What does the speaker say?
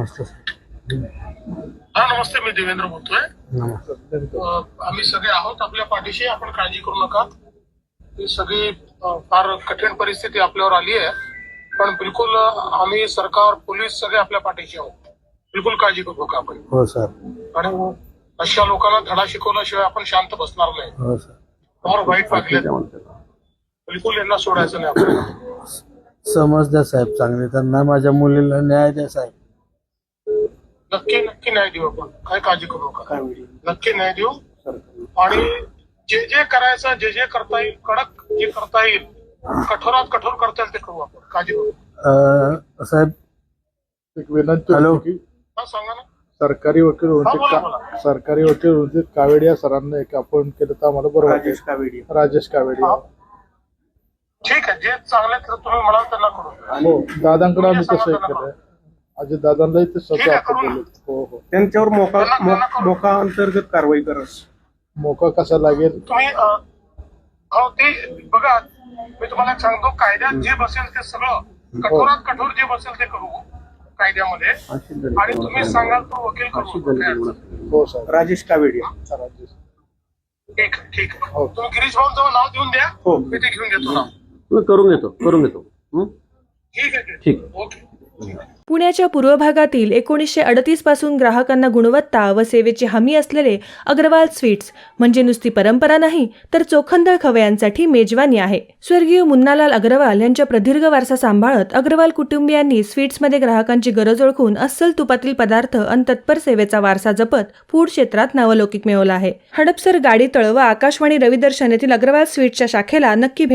नमस्ते sir. हा नमस्ते, मी देवेंद्र बोलतोय. नमस्ते. आम्ही सगळे आहोत आपल्या पाठीशी, आपण काळजी करू नका. ही सगळी फार कठीण परिस्थिती आपल्यावर आली आहे, पण बिलकुल आम्ही सरकार पोलीस सगळे आपल्या पाठीशी आहोत. बिलकुल काळजी करू नका आपण. हो सर. आणि अशा लोकांना धडा शिकवल्याशिवाय आपण शांत बसणार नाही. हो सर. फार वाईट वागले, बिलकुल यांना सोडायचं नाही आपल्याला. समजदार साहेब चांगले, त्यांना माझ्या मुलीला न्याय द्या साहेब. नक्की नक्की न्याय देऊ आपण, काय काळजी करू नका. नक्की न्याय देऊ. आणि जे जे करायचं, जे जे करता येईल, कडक जे करता येईल, कठोरात कठोर करता येईल ते करू आपण. काळजी करू. साहेब एक विनंती होती की हा सांगा ना. सरकारी वकील हा, बोला. सरकारी वकील रणजित कावेडिया सरांना एक अपॉइंट केलं तर आम्हाला बरं वाटेल. राजेश कावेडिया. ठीक आहे, जे चांगले तुम्ही म्हणाल त्यांना करू. हो, दादांकडे आम्ही तसं एक केलंय. अजय दादांनाही ते ठीक स्वतः आहे, आपण करू ना. बोलू. हो हो. त्यांच्यावर त्यांना करू. मोका अंतर्गत कारवाई करा. मोका कसा लागेल? तुम्ही हो ते बघा, मी तुम्हाला एक सांगतो, कायद्यात जे बसेल ते सगळं कठोरात कठोर जे बसेल ते करू कायद्यामध्ये. आणि तुम्ही सांगाल तो वकील करू. काय अडचण नाही. हो सर. राजेश कावेडिया. राजेश. ठीक आहे, ठीक आहे. हो. तुम्ही गिरीश भाऊंचं नाव देऊन द्या. हो. मी ते घेऊन घेतो नाव. करून घेतो. ठीक आहे. ठीक. ओके. पुण्याच्या पूर्व भागातील 1938 पासून ग्राहकांना गुणवत्ता व सेवेची हमी असलेले अग्रवाल स्वीट्स म्हणजे नुसती परंपरा नाही, तर चोखंदळ खवयांसाठी मेजवानी आहे. स्वर्गीय मुन्नालाल अग्रवाल यांच्या प्रदीर्घ वारसा सांभाळत अग्रवाल कुटुंबियांनी स्वीट्समध्ये ग्राहकांची गरज ओळखून अस्सल तुपातील पदार्थ आणि तत्पर सेवेचा वारसा जपत फूड क्षेत्रात नावलौकिक मिळवला आहे. हडपसर, गाडी तळ व आकाशवाणी रविदर्शन येथील अग्रवाल स्वीट्सच्या शाखेला नक्की भेट